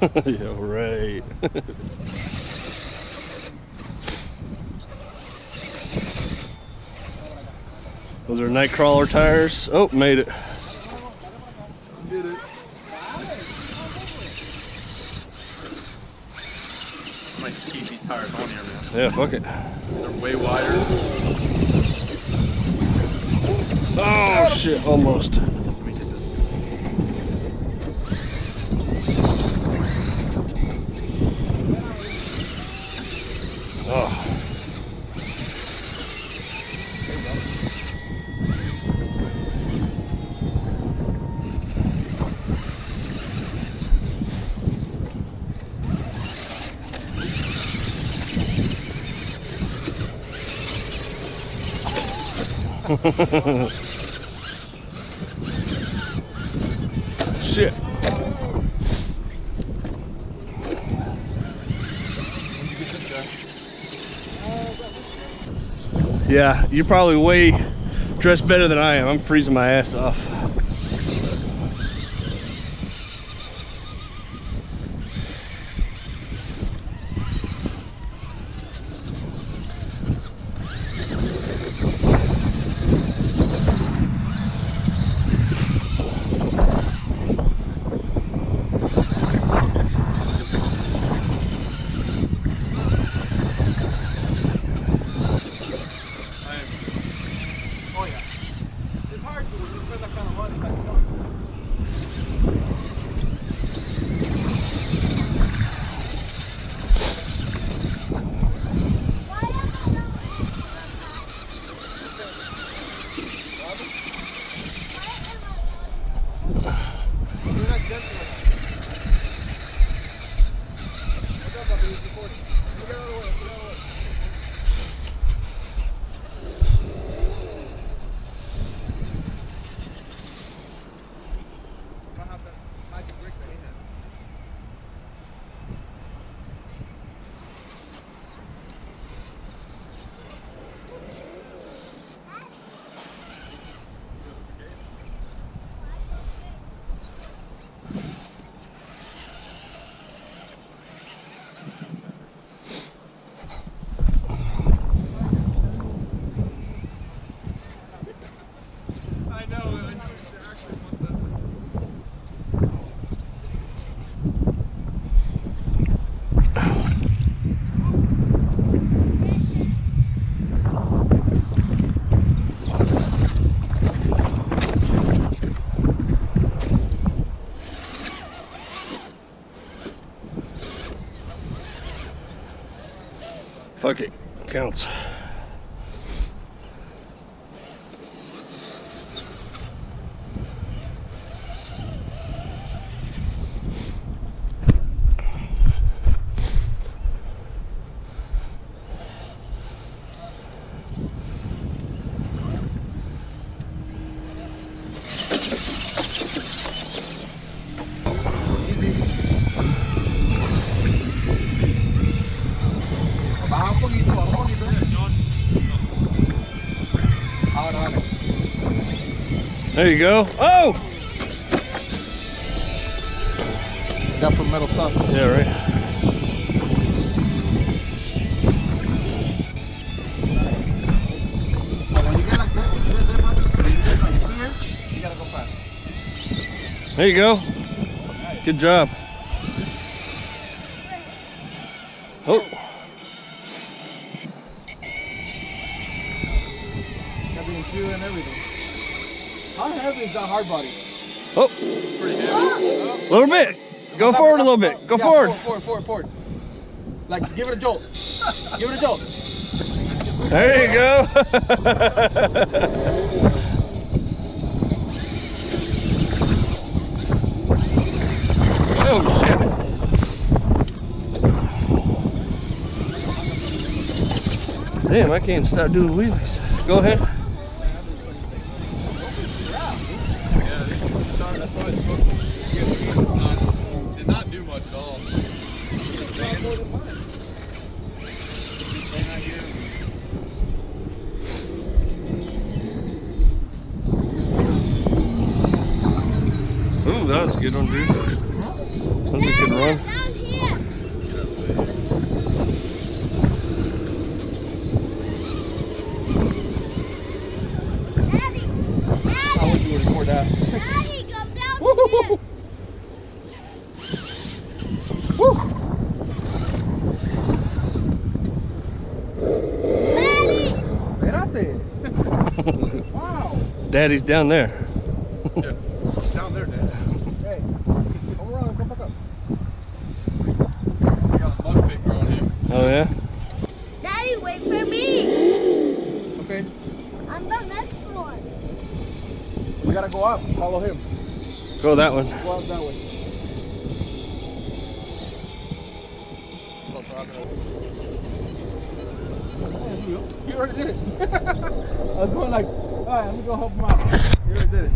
Yeah, right. Those are Nightcrawler tires. Oh, made it. Did it. I might just keep these tires on here, man. Yeah, fuck it. They're way wider. Oh shit, almost. Let me get this. Oh. Shit. Yeah, you're probably way dressed better than I am. I'm freezing my ass off. Fuck it, counts. There you go. Oh! Got for metal stuff. Yeah, right. When you get like that, you gotta go fast. There you go. Good job. Oh. Got the interior and everything. How heavy is that hard body? Oh. Pretty heavy. A little bit. Go forward a little bit. Go forward. Forward. Like, give it a jolt. Give it a jolt. There you go. Oh, shit. Damn, I can't stop doing wheelies. Go ahead. Did not do much at all. Ooh, that was a good one, dude. a good run. Down here. Daddy. I wish you would record that. Daddy, come down Woo! here. Woo! Daddy. Espérate. Wow. Daddy's down there. Yeah. Down there, Dad. Hey, come around, come back up. We got some mud pit growing here. Oh yeah? Daddy, wait for me. Okay, I'm the next one. we gotta go up. Follow him. Go that one. Go up that way. You already did it. I was going like, all right, let me go help him out. You already did it.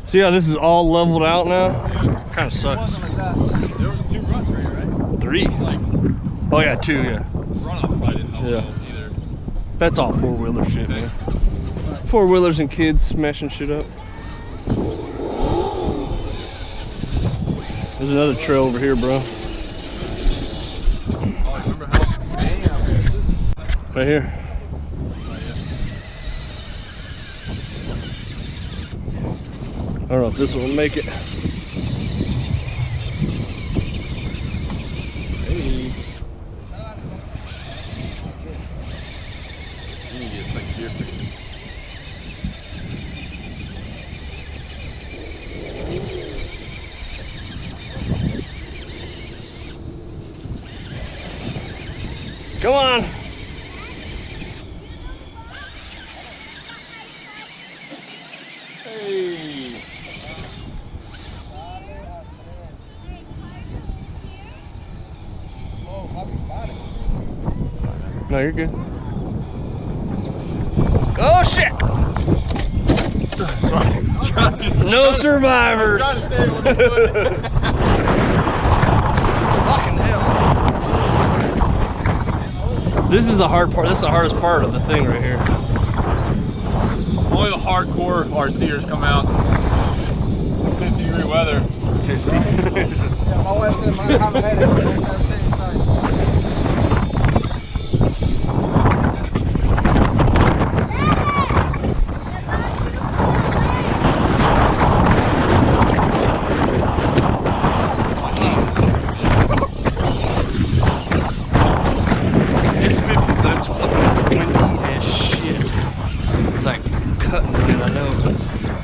See how this is all leveled out now? Kind of It sucks. wasn't like that. There was 2 runs right here, right? 3. Like, Oh yeah, 2, yeah. runoff probably didn't help Yeah. either. That's all 4-wheeler shit, man. 4-wheelers and kids smashing shit up. There's another trail over here, bro. Oh, remember how? Right here. I don't know if this one will make it. Hey. You need to get like deer fishing. Come on. Hey. Oh, Bobby, got it. No, you're good. Oh shit! Sorry. No survivors. Trying to stay with the foot. Fucking hell. This is the hard part. This is the hardest part of the thing right here. Only the hardcore RCers come out. 50-degree weather. 50. Yeah, my wife said I have a headache. Sorry. It's 50, but it's fucking windy as shit. It's like cutting wind. I know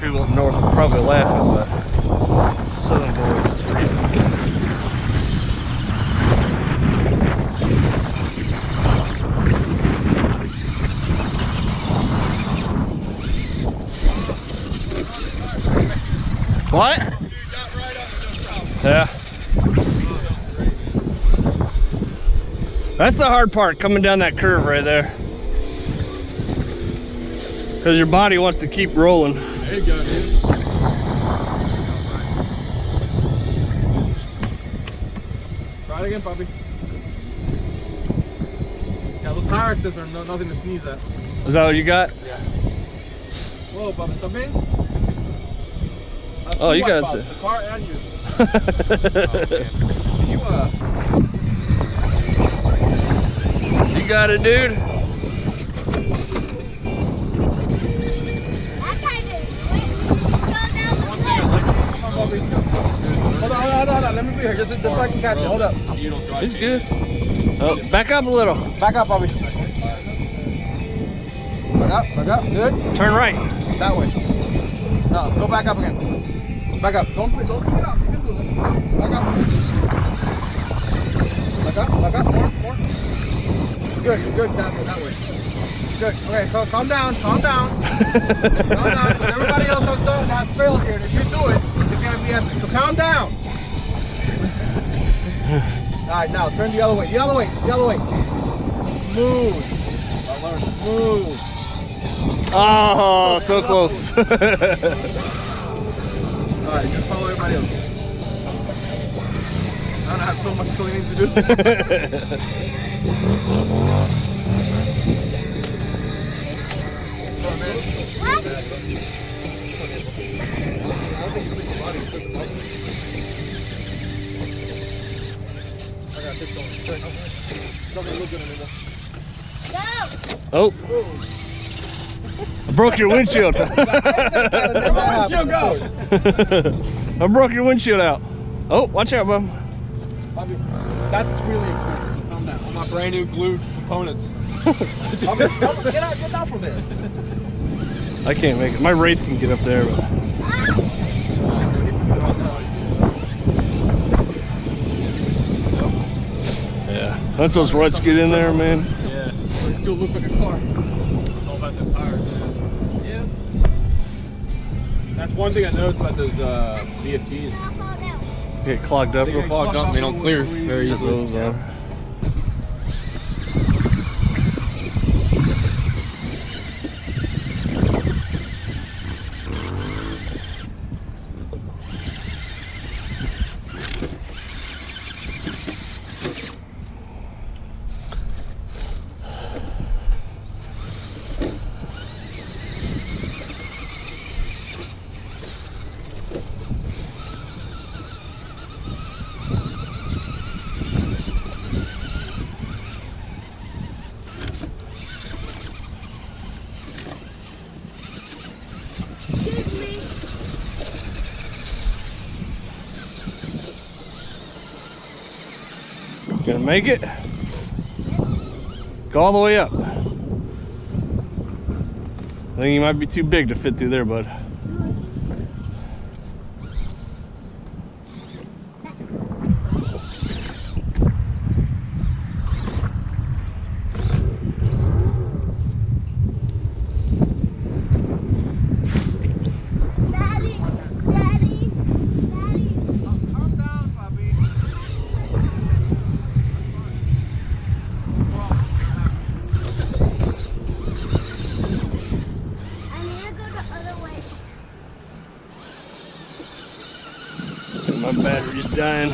people up north are probably laughing, but southern boy is freezing. What? Yeah. That's the hard part, coming down that curve right there. Because your body wants to keep rolling. There you go, dude. Try it again, Bobby. Yeah, those high axes are nothing to sneeze at. Is that what you got? Yeah. Whoa, Bobby, también? That's Oh, two you got wipeouts, it. the car and you. You got it, dude. That kind of Come on, Bobby. Hold on. Let me be here. Just so I can catch it. Hold up. You don't drive He's safe. good. Oh, back up a little. Back up, Bobby. Back up. Good. Turn right. That way. No, go back up again. Back up. Don't pick it up. You can do this. Back up. Back up. More. Good. That way. Good. Okay, calm down. Calm down. Because everybody else has failed here. And if you do it, it's gonna be epic. So calm down. All right, now turn the other way. The other way. Smooth. Smooth. Oh, so close. All right, just follow everybody else. I don't have so much cleaning to do. Good. Doesn't look good anymore. Go. Oh. I broke your windshield. My windshield goes. I broke your windshield out. Oh, watch out, bub. That's really expensive, so calm down. My brand new glue components. Get out from there. I can't make it. My Wraith can get up there, but yeah, that's those ruts get in there, man. Yeah. It still looks like a car. All about the tires, man. Yeah. That's one thing I noticed about those VFGs. I'll fall down. Get clogged up. They get clogged up and they don't clear very Just easily. those, Excuse me. Gonna make it? Go all the way up. I think you might be too big to fit through there, bud. Daddy. Calm down, Bobby. I need to go the other way. My battery's dying.